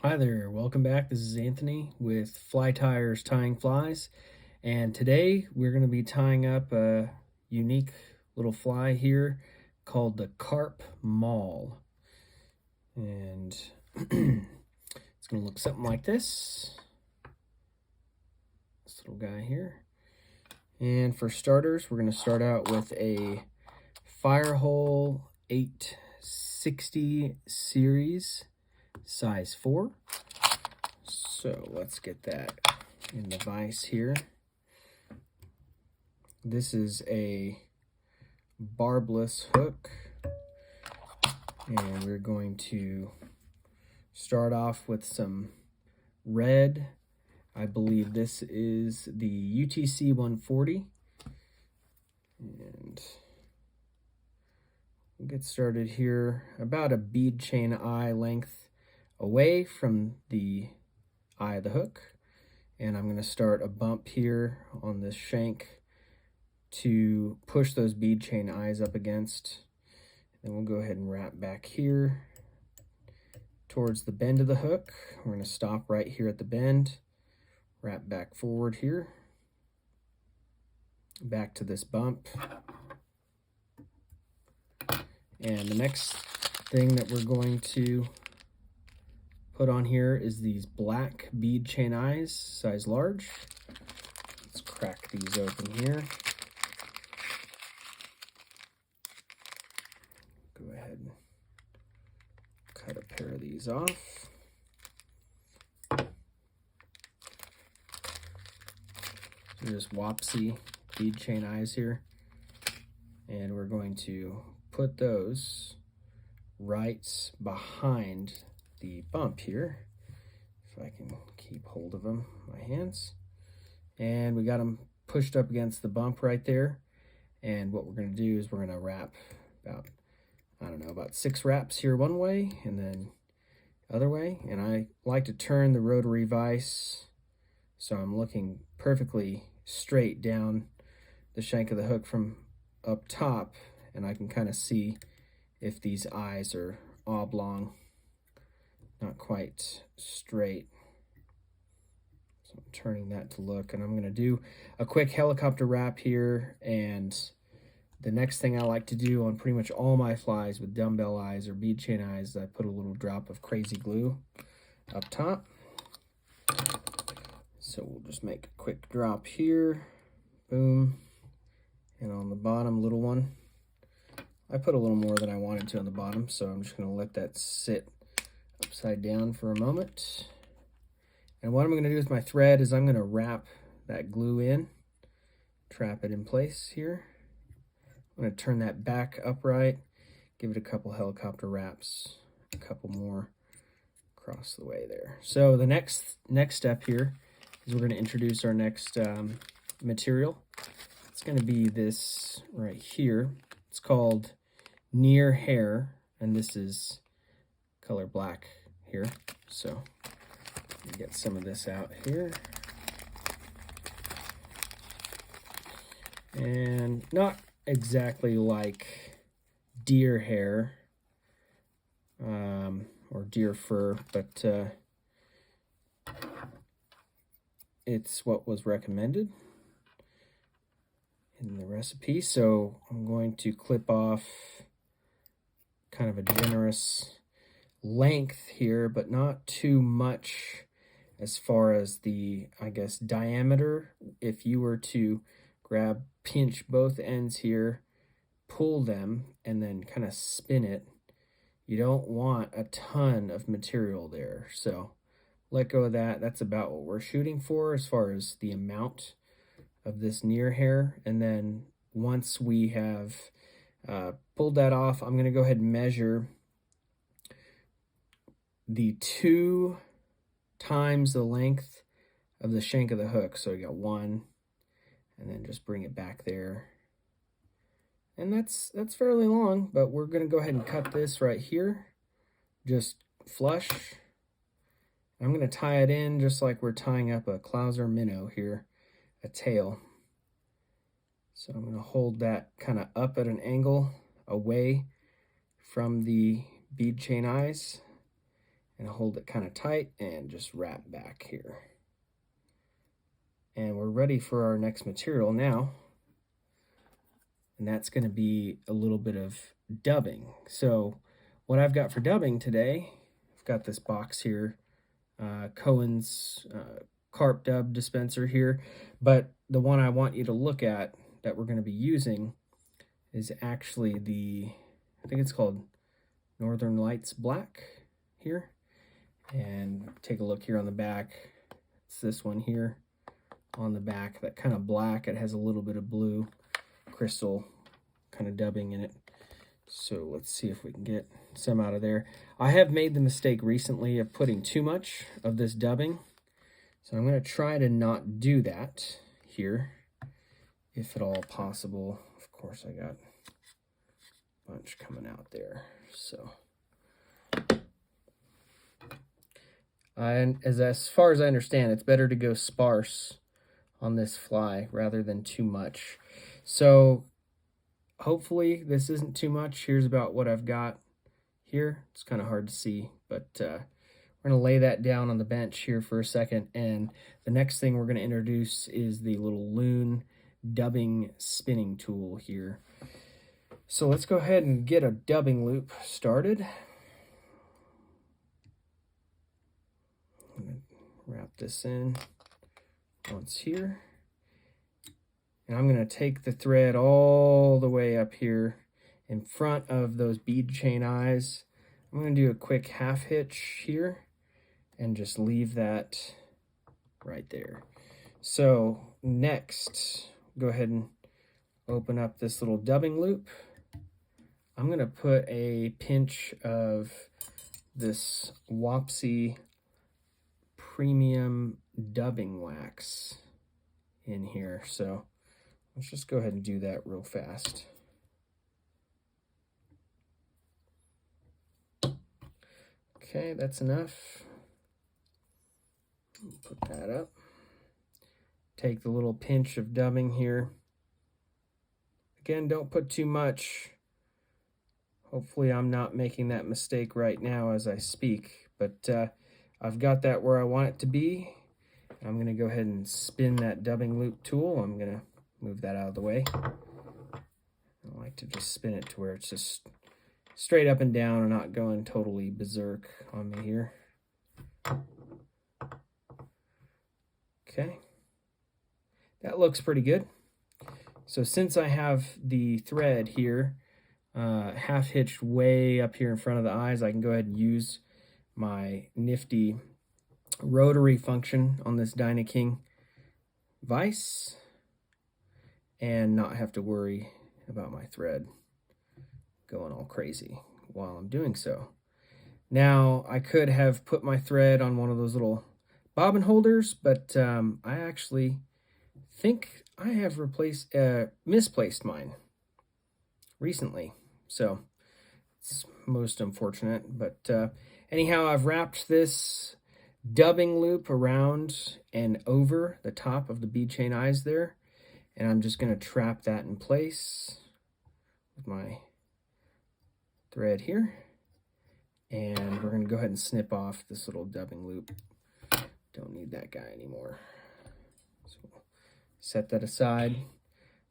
Hi there, welcome back. This is Anthony with Fly Tires Tying Flies, and today we're going to be tying up a unique little fly here called the Carp Maul. And it's going to look something like this little guy here. And for starters, we're going to start out with a Firehole 860 series size 4. So let's get that in the vise here. This is a barbless hook, and we're going to start off with some red. I believe this is the UTC 140, and we'll get started here about a bead chain eye length away from the eye of the hook, and I'm going to start a bump here on this shank to push those bead chain eyes up against. Then we'll go ahead and wrap back here towards the bend of the hook. We're going to stop right here at the bend, wrap back forward here, back to this bump. And the next thing that we're going to put on here is these black bead chain eyes, size large. Let's crack these open here. Go ahead and cut a pair of these off. So just wopsy bead chain eyes here. And we're going to put those right behind the bump here, if I can keep hold of them with my hands. And we got them pushed up against the bump right there. And what we're going to do is we're going to wrap about 6 wraps here one way and then other way. And I like to turn the rotary vise so I'm looking perfectly straight down the shank of the hook from up top, and I can kind of see if these eyes are oblong, not quite straight. So I'm turning that to look, and I'm going to do a quick helicopter wrap here. And the next thing I like to do on pretty much all my flies with dumbbell eyes or bead chain eyes, I put a little drop of crazy glue up top. So we'll just make a quick drop here, boom, and on the bottom, little one. I put a little more than I wanted to on the bottom, so I'm just going to let that sit upside down for a moment. And what I'm going to do with my thread is I'm going to wrap that glue in, trap it in place here. I'm going to turn that back upright, give it a couple helicopter wraps, a couple more across the way there. So the next step here is we're going to introduce our next material. It's going to be this right here. It's called Near Hair, and this is color black here. So get some of this out here. And not exactly like deer hair or deer fur, but it's what was recommended in the recipe. So I'm going to clip off kind of a generous length here, but not too much as far as the, I guess, diameter. If you were to pinch both ends here, pull them, and then kind of spin it, you don't want a ton of material there. So let go of that. That's about what we're shooting for as far as the amount of this near hair. And then once we have pulled that off, I'm going to go ahead and measure the 2 times the length of the shank of the hook. So you got 1, and then just bring it back there. And that's fairly long, but we're going to go ahead and cut this right here, just flush. I'm going to tie it in just like we're tying up a Clouser minnow here, a tail. So I'm going to hold that kind of up at an angle away from the bead chain eyes, and hold it kind of tight and just wrap back here. And we're ready for our next material now, and that's going to be a little bit of dubbing. So what I've got for dubbing today, I've got this box here, Cohen's Carp Dub dispenser here, but the one I want you to look at that we're going to be using is actually the, I think it's called Northern Lights Black here. And take a look here on the back. It's this one here on the back, that kind of black. It has a little bit of blue crystal kind of dubbing in it. So let's see if we can get some out of there. I have made the mistake recently of putting too much of this dubbing, so I'm going to try to not do that here, if at all possible. Of course, I got a bunch coming out there. So, and as far as I understand, it's better to go sparse on this fly rather than too much. So hopefully this isn't too much. Here's about what I've got here. It's kind of hard to see, but we're going to lay that down on the bench here for a second. And the next thing we're going to introduce is the little loon dubbing spinning tool here. So let's go ahead and get a dubbing loop started. I'm going to wrap this in once here. And I'm going to take the thread all the way up here in front of those bead chain eyes. I'm going to do a quick half hitch here and just leave that right there. So next, go ahead and open up this little dubbing loop. I'm going to put a pinch of this Wapsi premium dubbing wax in here. So let's just go ahead and do that real fast. Okay, that's enough. Put that up. Take the little pinch of dubbing here. Again, don't put too much. Hopefully I'm not making that mistake right now as I speak, but I've got that where I want it to be. I'm going to go ahead and spin that dubbing loop tool. I'm going to move that out of the way. I like to just spin it to where it's just straight up and down and not going totally berserk on me here. Okay, that looks pretty good. So since I have the thread here half hitched way up here in front of the eyes, I can go ahead and use my nifty rotary function on this Dynaking vise and not have to worry about my thread going all crazy while I'm doing so. Now, I could have put my thread on one of those little bobbin holders, but I actually think I have misplaced mine recently. So it's most unfortunate, but anyhow, I've wrapped this dubbing loop around and over the top of the bead chain eyes there, and I'm just going to trap that in place with my thread here, and we're going to go ahead and snip off this little dubbing loop. Don't need that guy anymore. So we'll set that aside.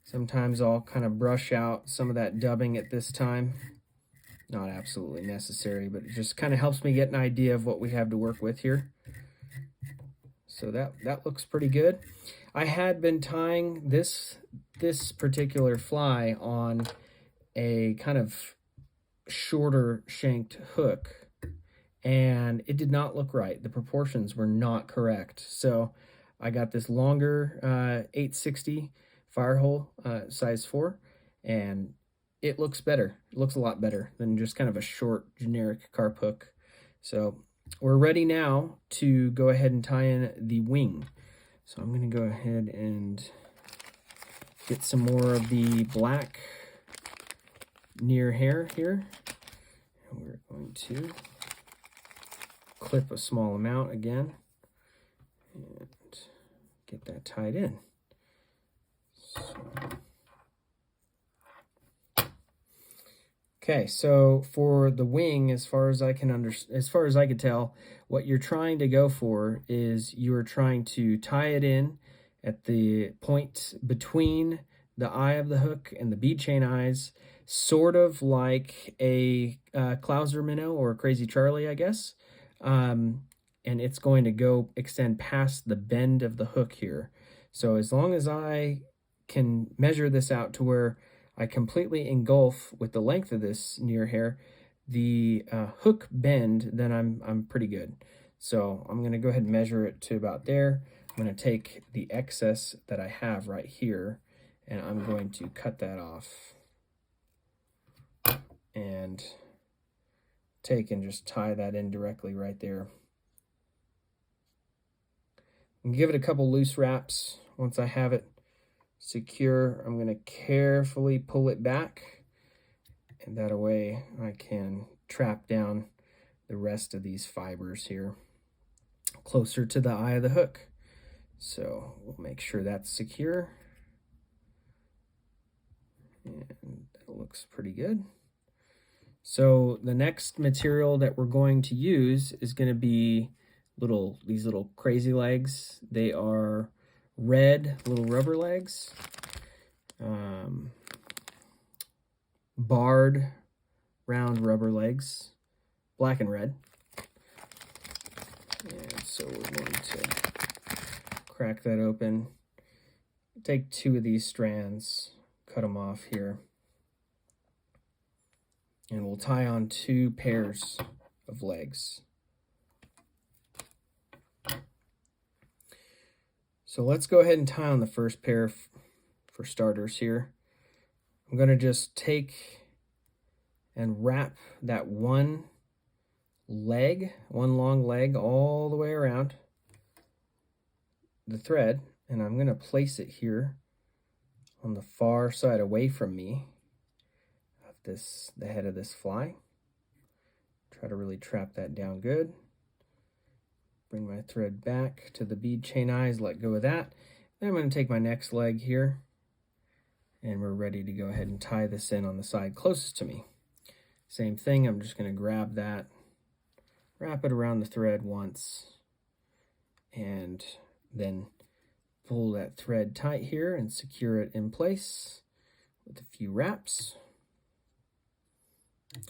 Sometimes I'll kind of brush out some of that dubbing at this time. Not absolutely necessary, but it just kind of helps me get an idea of what we have to work with here. So that looks pretty good. I had been tying this particular fly on a kind of shorter shanked hook, and it did not look right. The proportions were not correct. So I got this longer 860 firehole size 4, and it looks better. It looks a lot better than just kind of a short generic carp hook. So we're ready now to go ahead and tie in the wing. So I'm going to go ahead and get some more of the black near hair here. And we're going to clip a small amount again and get that tied in. So, Okay, so for the wing, as far as I could tell, what you're trying to go for is you're trying to tie it in at the point between the eye of the hook and the bead chain eyes, sort of like a Clouser minnow or a Crazy Charlie, I guess. And it's going to go extend past the bend of the hook here. So as long as I can measure this out to where I completely engulf with the length of this near hair the hook bend, then I'm pretty good. So I'm going to go ahead and measure it to about there. I'm going to take the excess that I have right here, and I'm going to cut that off and take and just tie that in directly right there. And give it a couple loose wraps. Once I have it secure, I'm going to carefully pull it back, and that way I can trap down the rest of these fibers here closer to the eye of the hook. So we'll make sure that's secure, and that looks pretty good. So the next material that we're going to use is going to be these little crazy legs. They are red little rubber legs, barred round rubber legs, black and red. And so we're going to crack that open, take 2 of these strands, cut them off here, and we'll tie on 2 pairs of legs. So let's go ahead and tie on the first pair for starters here. I'm going to just take and wrap that one long leg all the way around the thread, and I'm going to place it here on the far side away from me of the head of this fly. Try to really trap that down good. Bring my thread back to the bead chain eyes, let go of that. Then I'm going to take my next leg here, and we're ready to go ahead and tie this in on the side closest to me. Same thing, I'm just going to grab that, wrap it around the thread once, and then pull that thread tight here and secure it in place with a few wraps.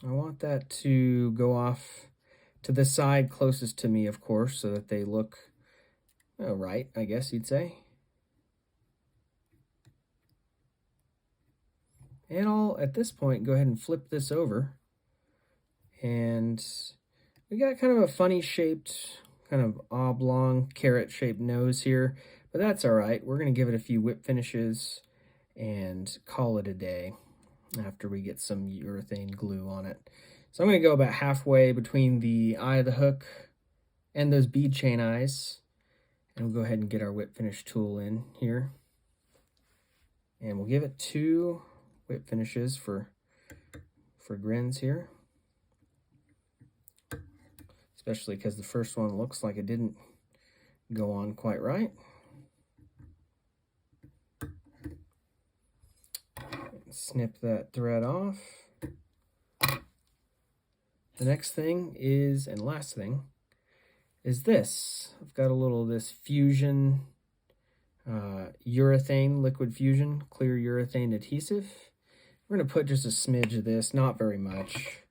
I want that to go off to the side closest to me, of course, so that they look right, I guess you'd say. And I'll, at this point, go ahead and flip this over. And we got kind of a funny shaped, kind of oblong, carrot-shaped nose here, but that's all right. We're going to give it a few whip finishes and call it a day after we get some urethane glue on it. So I'm going to go about halfway between the eye of the hook and those bead chain eyes, and we'll go ahead and get our whip finish tool in here. And we'll give it 2 whip finishes for grins here, especially because the first one looks like it didn't go on quite right. Snip that thread off. The next thing is, and last thing, is this. I've got a little this Fusion urethane, liquid fusion, clear urethane adhesive. We're going to put just a smidge of this, not very much.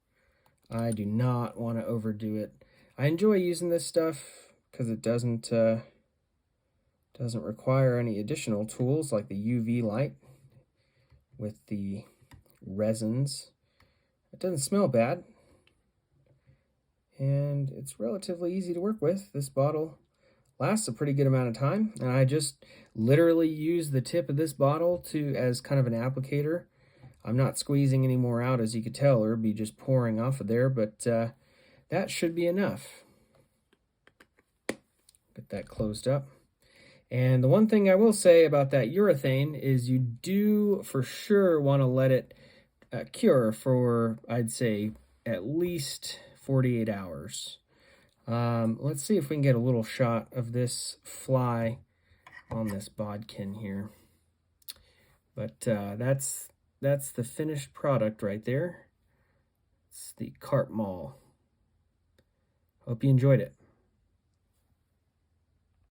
I do not want to overdo it. I enjoy using this stuff because it doesn't require any additional tools like the UV light with the resins. It doesn't smell bad, and it's relatively easy to work with. This bottle lasts a pretty good amount of time, and I just literally use the tip of this bottle as kind of an applicator. I'm not squeezing any more out, as you could tell, or it'd be just pouring off of there, but that should be enough. Get that closed up. And the one thing I will say about that urethane is you do for sure want to let it cure for, I'd say, at least 48 hours. Let's see if we can get a little shot of this fly on this bodkin here. But that's the finished product right there. It's the Carp Maul. Hope you enjoyed it.